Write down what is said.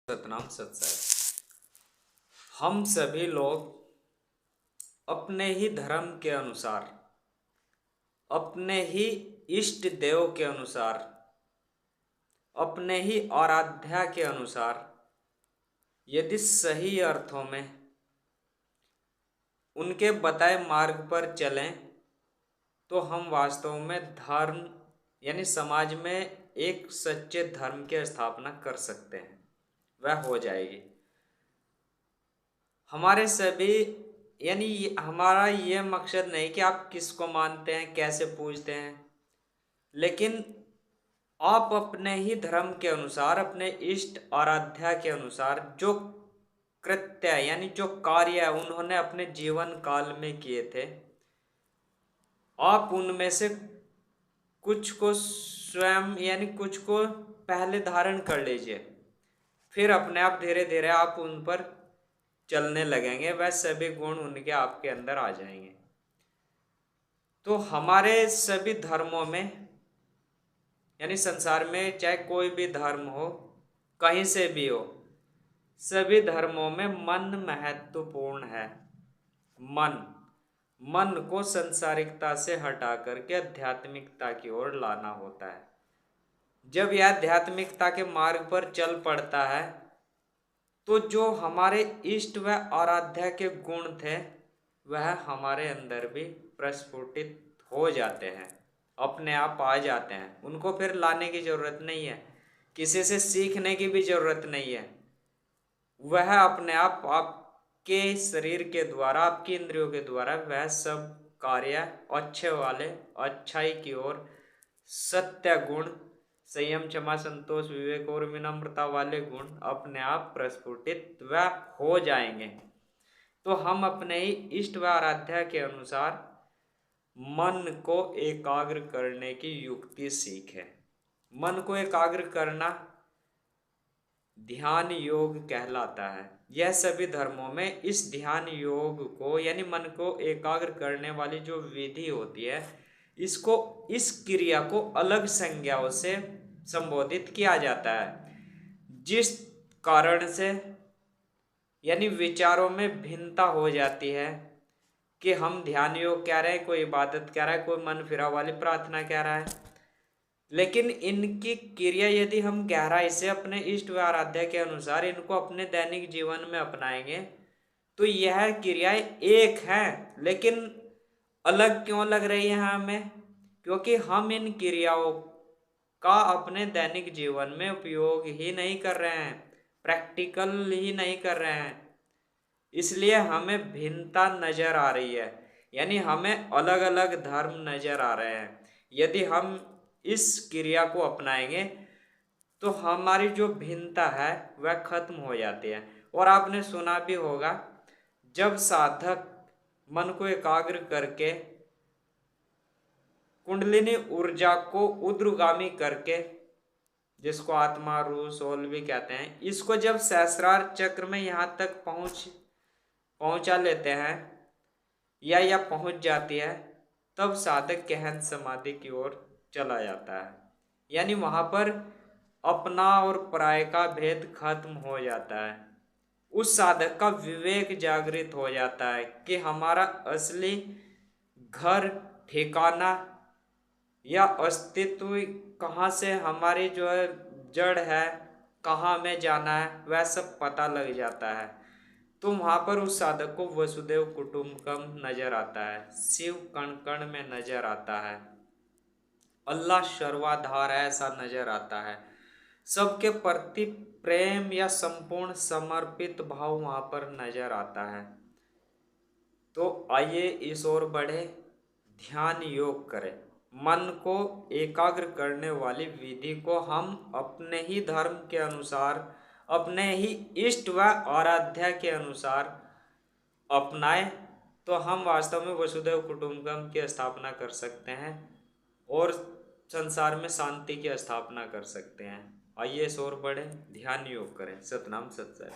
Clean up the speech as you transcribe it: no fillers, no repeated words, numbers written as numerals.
सतनाम सत्संग। हम सभी लोग अपने ही धर्म के अनुसार, अपने ही इष्ट देव के अनुसार, अपने ही आराध्या के अनुसार यदि सही अर्थों में उनके बताए मार्ग पर चलें तो हम वास्तव में धर्म यानी समाज में एक सच्चे धर्म की स्थापना कर सकते हैं। वह हो जाएगी। हमारे सभी यानी हमारा ये मकसद नहीं कि आप किसको मानते हैं, कैसे पूजते हैं, लेकिन आप अपने ही धर्म के अनुसार, अपने इष्ट आराध्या के अनुसार जो कृत्य यानी जो कार्य उन्होंने अपने जीवन काल में किए थे, आप उनमें से कुछ को स्वयं यानी कुछ को पहले धारण कर लीजिए। फिर अपने आप धीरे धीरे आप उन पर चलने लगेंगे, वह सभी गुण उनके आपके अंदर आ जाएंगे। तो हमारे सभी धर्मों में यानी संसार में चाहे कोई भी धर्म हो, कहीं से भी हो, सभी धर्मों में मन महत्वपूर्ण है। मन को संसारिकता से हटा करके आध्यात्मिकता की ओर लाना होता है। जब यह आध्यात्मिकता के मार्ग पर चल पड़ता है तो जो हमारे इष्ट व आराध्या के गुण थे वह हमारे अंदर भी प्रस्फुटित हो जाते हैं, अपने आप आ जाते हैं। उनको फिर लाने की जरूरत नहीं है, किसी से सीखने की भी जरूरत नहीं है। वह अपने आप आपके शरीर के द्वारा, आपकी इंद्रियों के द्वारा वह सब कार्य अच्छे वाले, अच्छाई की ओर, सत्य गुण, संयम, क्षमा, संतोष, विवेक और विनम्रता वाले गुण अपने आप प्रस्फुटित व हो जाएंगे। तो हम अपने ही इष्ट व आराध्या के अनुसार मन को एकाग्र करने की युक्ति सीखें। मन को एकाग्र करना ध्यान योग कहलाता है। यह सभी धर्मों में इस ध्यान योग को यानी मन को एकाग्र करने वाली जो विधि होती है, इसको, इस क्रिया को अलग संज्ञाओं से संबोधित किया जाता है, जिस कारण से यानी विचारों में भिन्नता हो जाती है कि हम ध्यान योग कह रहे हैं, कोई इबादत कह रहा है, कोई मन फिरा वाली प्रार्थना कह रहा है। लेकिन इनकी क्रिया यदि हम गहराई से अपने इष्ट व आराध्या के अनुसार इनको अपने दैनिक जीवन में अपनाएंगे तो यह क्रियाएं एक हैं, लेकिन अलग क्यों लग रही है हमें? क्योंकि हम इन क्रियाओं का अपने दैनिक जीवन में उपयोग ही नहीं कर रहे हैं, प्रैक्टिकल ही नहीं कर रहे हैं, इसलिए हमें भिन्नता नजर आ रही है, यानी हमें अलग अलग धर्म नजर आ रहे हैं। यदि हम इस क्रिया को अपनाएंगे तो हमारी जो भिन्नता है वह खत्म हो जाती है। और आपने सुना भी होगा, जब साधक मन को एकाग्र करके कुंडलिनी ऊर्जा को ऊर्ध्वगामी करके, जिसको आत्मा, रूह, सोल भी कहते हैं, इसको जब सहस्रार चक्र में यहाँ तक पहुंचा लेते हैं या पहुंच जाती है, तब साधक गहन समाधि की ओर चला जाता है। यानी वहां पर अपना और पराय का भेद खत्म हो जाता है। उस साधक का विवेक जागृत हो जाता है कि हमारा असली घर, ठिकाना या अस्तित्व कहाँ से, हमारी जो है जड़ है, कहाँ में जाना है, वह सब पता लग जाता है। तो वहां पर उस साधक को वसुदेव कुटुंबकम नजर आता है, शिव कण कण में नजर आता है, अल्लाह सर्वाधार ऐसा नजर आता है, सबके प्रति प्रेम या संपूर्ण समर्पित भाव वहां पर नजर आता है। तो आइए इस ओर बढ़े, ध्यान योग करें। मन को एकाग्र करने वाली विधि को हम अपने ही धर्म के अनुसार, अपने ही इष्ट व आराध्या के अनुसार अपनाएं तो हम वास्तव में वसुधैव कुटुंबकम की स्थापना कर सकते हैं और संसार में शांति की स्थापना कर सकते हैं। आइए इस ओर बढ़े, ध्यान योग करें। सतनाम सत्संग।